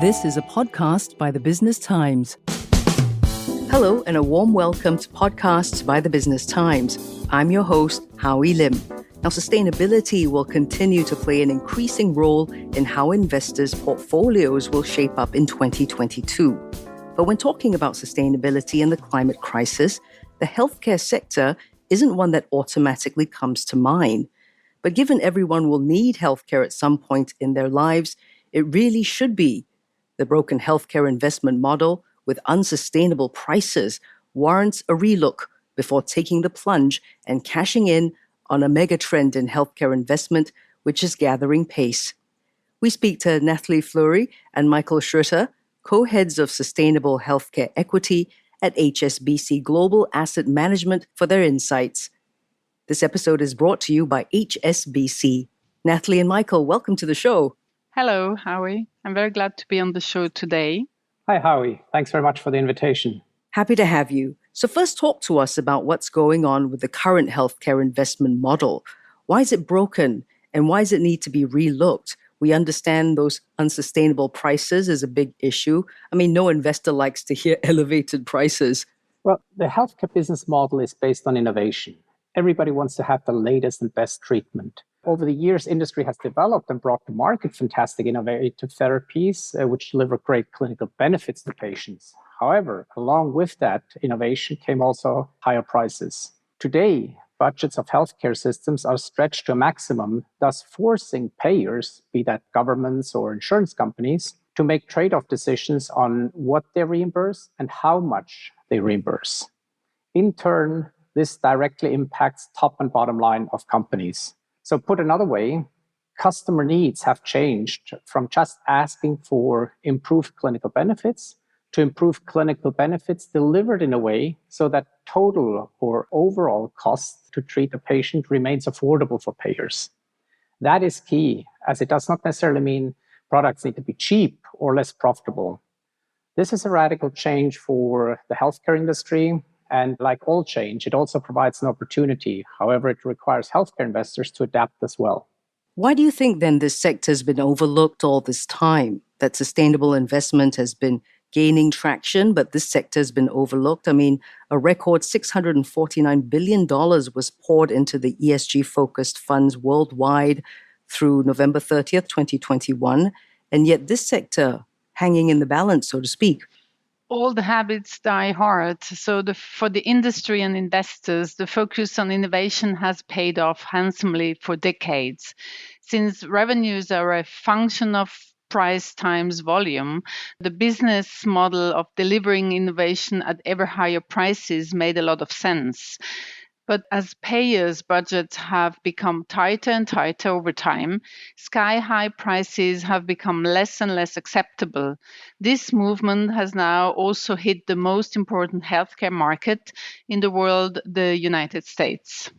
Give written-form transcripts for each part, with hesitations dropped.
This is a podcast by the Business Times. Hello, and a warm welcome to Podcasts by the Business Times. I'm your host, Howie Lim. Now, sustainability will continue to play an increasing role in how investors' portfolios will shape up in 2022. But when talking about sustainability and the climate crisis, the healthcare sector isn't one that automatically comes to mind. But given everyone will need healthcare at some point in their lives, it really should be. The broken healthcare investment model with unsustainable prices warrants a relook before taking the plunge and cashing in on a mega trend in healthcare investment, which is gathering pace. We speak to Nathalie Flury and Michael Schröter, co-heads of Sustainable Healthcare Equity at HSBC Global Asset Management, for their insights. This episode is brought to you by HSBC. Nathalie and Michael, welcome to the show. Hello, Howie. I'm very glad to be on the show today. Hi, Howie. Thanks very much for the invitation. Happy to have you. So first, talk to us about what's going on with the current healthcare investment model. Why is it broken, and why does it need to be relooked? We understand those unsustainable prices is a big issue. I mean, no investor likes to hear elevated prices. Well, the healthcare business model is based on innovation. Everybody wants to have the latest and best treatment. Over the years, industry has developed and brought to market fantastic innovative therapies, which deliver great clinical benefits to patients. However, along with that innovation came also higher prices. Today, budgets of healthcare systems are stretched to a maximum, thus forcing payers, be that governments or insurance companies, to make trade-off decisions on what they reimburse and how much they reimburse. In turn, this directly impacts top and bottom line of companies. So put another way, customer needs have changed from just asking for improved clinical benefits to improved clinical benefits delivered in a way so that total or overall cost to treat a patient remains affordable for payers. That is key, as it does not necessarily mean products need to be cheap or less profitable. This is a radical change for the healthcare industry. And like all change, it also provides an opportunity. However, it requires healthcare investors to adapt as well. Why do you think then this sector has been overlooked all this time? That sustainable investment has been gaining traction, but this sector has been overlooked. I mean, a record $649 billion was poured into the ESG-focused funds worldwide through November 30th, 2021. And yet this sector hanging in the balance, so to speak. All the habits die hard. So for the industry and investors, the focus on innovation has paid off handsomely for decades. Since revenues are a function of price times volume, the business model of delivering innovation at ever higher prices made a lot of sense. But as payers' budgets have become tighter and tighter over time, sky-high prices have become less and less acceptable. This movement has now also hit the most important healthcare market in the world, the United States.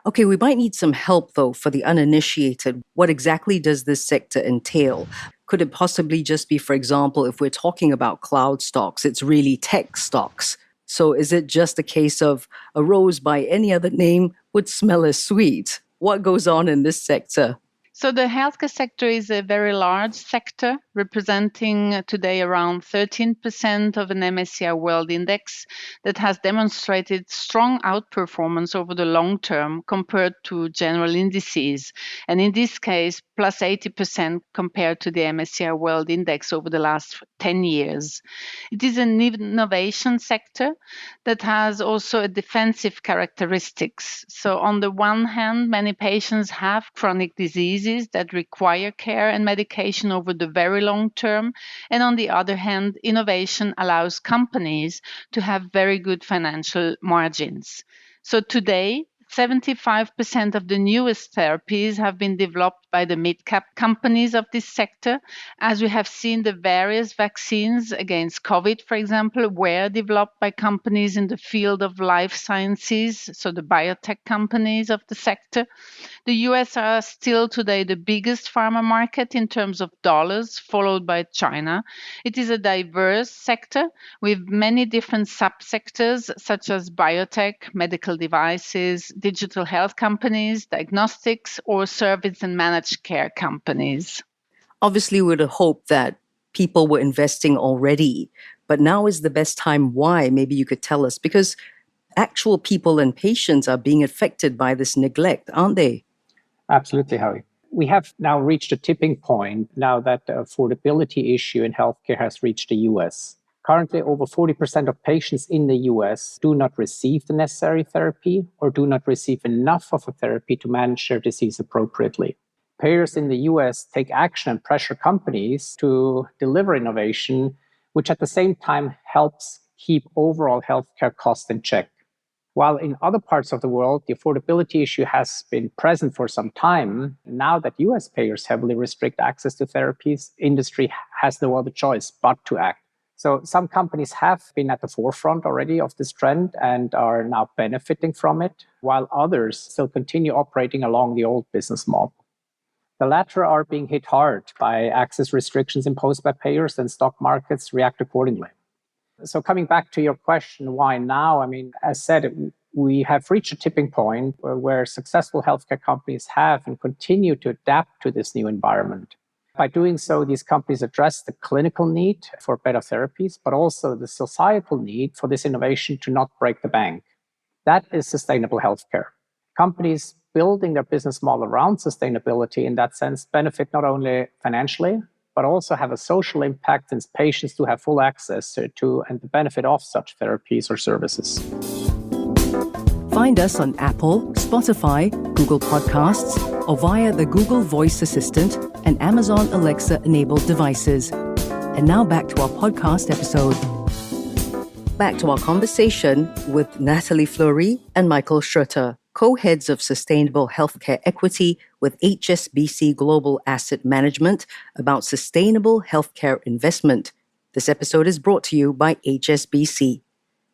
Okay, we might need some help, though, for the uninitiated. What exactly does this sector entail? Could it possibly just be, for example, if we're talking about cloud stocks, it's really tech stocks? So is it just a case of a rose by any other name would smell as sweet? What goes on in this sector? So the healthcare sector is a very large sector, representing today around 13% of an MSCI World Index that has demonstrated strong outperformance over the long term compared to general indices. And in this case, plus 80% compared to the MSCI World Index over the last 10 years. It is an innovation sector that has also a defensive characteristics. So on the one hand, many patients have chronic diseases that require care and medication over the very long term. And on the other hand, innovation allows companies to have very good financial margins. So today, 75% of the newest therapies have been developed by the mid-cap companies of this sector. As we have seen, the various vaccines against COVID, for example, were developed by companies in the field of life sciences, so the biotech companies of the sector. The US are still today the biggest pharma market in terms of dollars, followed by China. It is a diverse sector with many different subsectors, such as biotech, medical devices, digital health companies, diagnostics, or service and managed care companies. Obviously, we would hope that people were investing already, but now is the best time. Why? Maybe you could tell us, because actual people and patients are being affected by this neglect, aren't they? Absolutely, Howie. We have now reached a tipping point now that the affordability issue in healthcare has reached the US. Currently, over 40% of patients in the US do not receive the necessary therapy or do not receive enough of a therapy to manage their disease appropriately. Payers in the US take action and pressure companies to deliver innovation, which at the same time helps keep overall healthcare costs in check. While in other parts of the world, the affordability issue has been present for some time, now that US payers heavily restrict access to therapies, industry has no other choice but to act. So some companies have been at the forefront already of this trend and are now benefiting from it, while others still continue operating along the old business model. The latter are being hit hard by access restrictions imposed by payers, and stock markets react accordingly. So coming back to your question, why now? I mean, as said, we have reached a tipping point where successful healthcare companies have and continue to adapt to this new environment. By doing so, these companies address the clinical need for better therapies, but also the societal need for this innovation to not break the bank. That is sustainable healthcare. Companies building their business model around sustainability in that sense benefit not only financially, but also have a social impact since patients do have full access to and the benefit of such therapies or services. Find us on Apple, Spotify, Google Podcasts, or via the Google Voice Assistant and Amazon Alexa-enabled devices. And now back to our podcast episode. Back to our conversation with Nathalie Flury and Michael Schröter, co-heads of Sustainable Healthcare Equity with HSBC Global Asset Management, about sustainable healthcare investment. This episode is brought to you by HSBC.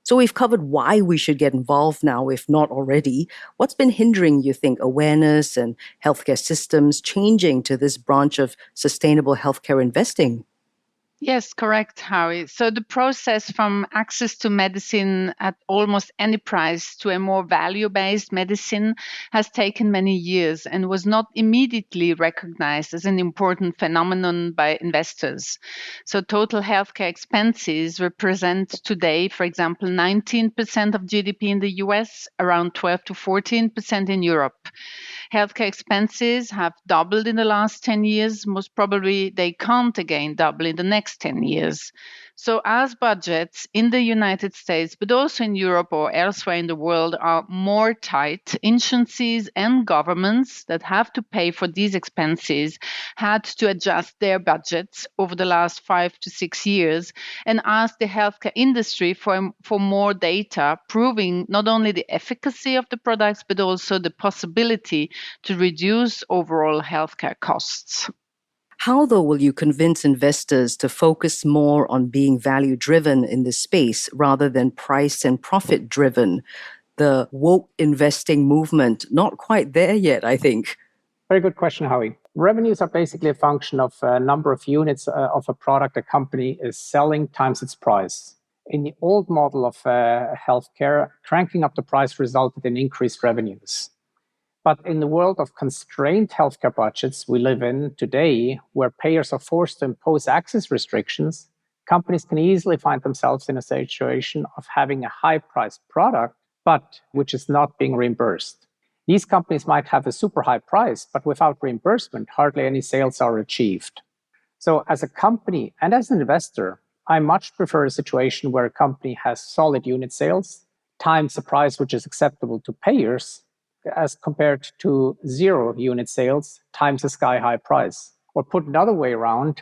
So we've covered why we should get involved now, if not already. What's been hindering, you think, awareness and healthcare systems changing to this branch of sustainable healthcare investing? Yes, correct, Howie. So the process from access to medicine at almost any price to a more value-based medicine has taken many years and was not immediately recognized as an important phenomenon by investors. So total healthcare expenses represent today, for example, 19% of GDP in the US, around 12 to 14% in Europe. Healthcare expenses have doubled in the last 10 years. Most probably, they can't again double in the next 10 years. So as budgets in the United States, but also in Europe or elsewhere in the world, are more tight, insurances and governments that have to pay for these expenses had to adjust their budgets over the last 5 to 6 years and ask the healthcare industry for more data, proving not only the efficacy of the products, but also the possibility to reduce overall healthcare costs. How, though, will you convince investors to focus more on being value-driven in this space rather than price and profit-driven? The woke investing movement, not quite there yet, I think. Very good question, Howie. Revenues are basically a function of a number of units of a product a company is selling times its price. In the old model of healthcare, cranking up the price resulted in increased revenues. But in the world of constrained healthcare budgets we live in today, where payers are forced to impose access restrictions, companies can easily find themselves in a situation of having a high-priced product, but which is not being reimbursed. These companies might have a super high price, but without reimbursement, hardly any sales are achieved. So as a company and as an investor, I much prefer a situation where a company has solid unit sales, times the price which is acceptable to payers, as compared to 0 unit sales times a sky-high price. Or put another way around,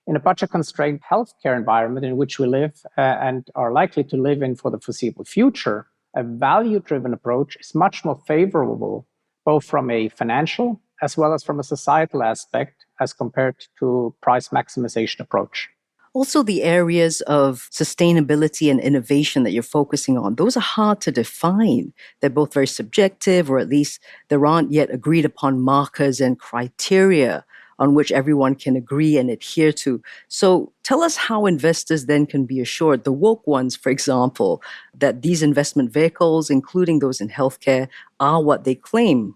in a budget-constrained healthcare environment in which we live and are likely to live in for the foreseeable future, a value-driven approach is much more favorable, both from a financial as well as from a societal aspect, as compared to price maximization approach. Also, the areas of sustainability and innovation that you're focusing on, those are hard to define. They're both very subjective, or at least there aren't yet agreed upon markers and criteria on which everyone can agree and adhere to. So tell us how investors then can be assured, the woke ones, for example, that these investment vehicles, including those in healthcare, are what they claim.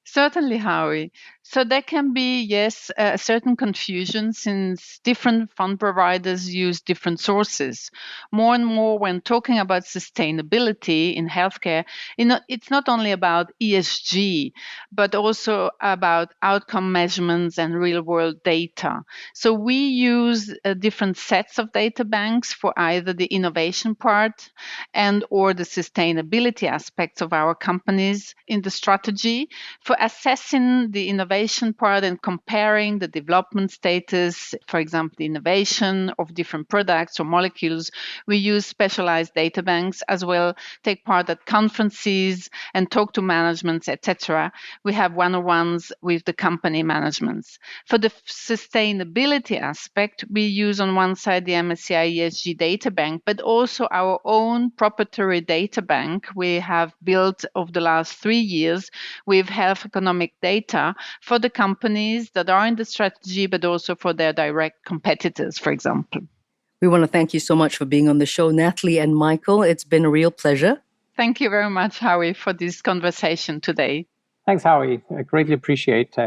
Certainly, Howie. So there can be, yes, a certain confusion since different fund providers use different sources. More and more, when talking about sustainability in healthcare, it's not only about ESG, but also about outcome measurements and real-world data. So we use different sets of data banks for either the innovation part and or the sustainability aspects of our companies in the strategy. For assessing the innovation part and comparing the development status, for example, the innovation of different products or molecules, we use specialized data banks as well, take part at conferences and talk to managements, etc. We have one-on-ones with the company managements. For the sustainability aspect, we use on one side the MSCI ESG data bank, but also our own proprietary data bank we have built over the last 3 years with health economic data for the companies that are in the strategy, but also for their direct competitors, for example. We want to thank you so much for being on the show, Nathalie and Michael. It's been a real pleasure. Thank you very much, Howie, for this conversation today. Thanks, Howie. I greatly appreciate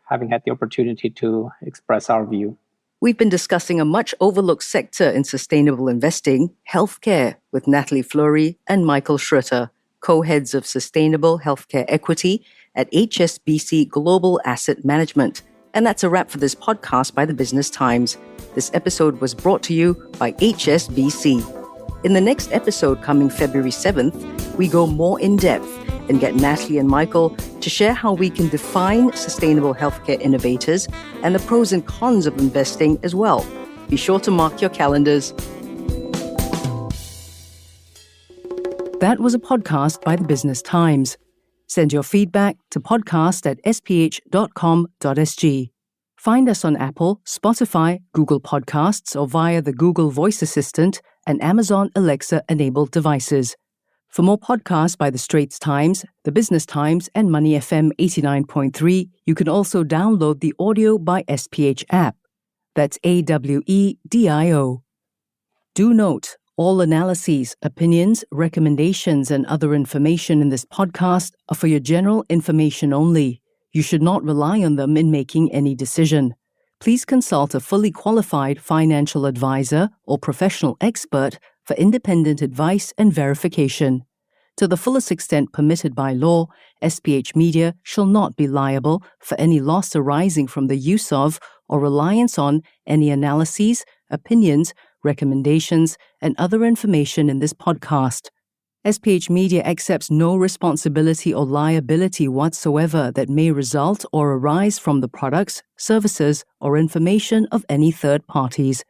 having had the opportunity to express our view. We've been discussing a much overlooked sector in sustainable investing, healthcare, with Nathalie Flury and Michael Schröter, co-heads of Sustainable Healthcare Equity at HSBC Global Asset Management. And that's a wrap for this podcast by the Business Times. This episode was brought to you by HSBC. In the next episode coming February 7th, we go more in depth and get Nathalie and Michael to share how we can define sustainable healthcare innovators and the pros and cons of investing as well. Be sure to mark your calendars. That was a podcast by the Business Times. Send your feedback to podcast@sph.com.sg. Find us on Apple, Spotify, Google Podcasts, or via the Google Voice Assistant and Amazon Alexa-enabled devices. For more podcasts by the Straits Times, the Business Times, and Money FM 89.3, you can also download the Audio by SPH app. That's AWEDIO. Do note, all analyses, opinions, recommendations, and other information in this podcast are for your general information only. You should not rely on them in making any decision. Please consult a fully qualified financial advisor or professional expert for independent advice and verification. To the fullest extent permitted by law, SPH Media shall not be liable for any loss arising from the use of or reliance on any analyses, opinions, recommendations, and other information in this podcast. SPH Media accepts no responsibility or liability whatsoever that may result or arise from the products, services, or information of any third parties.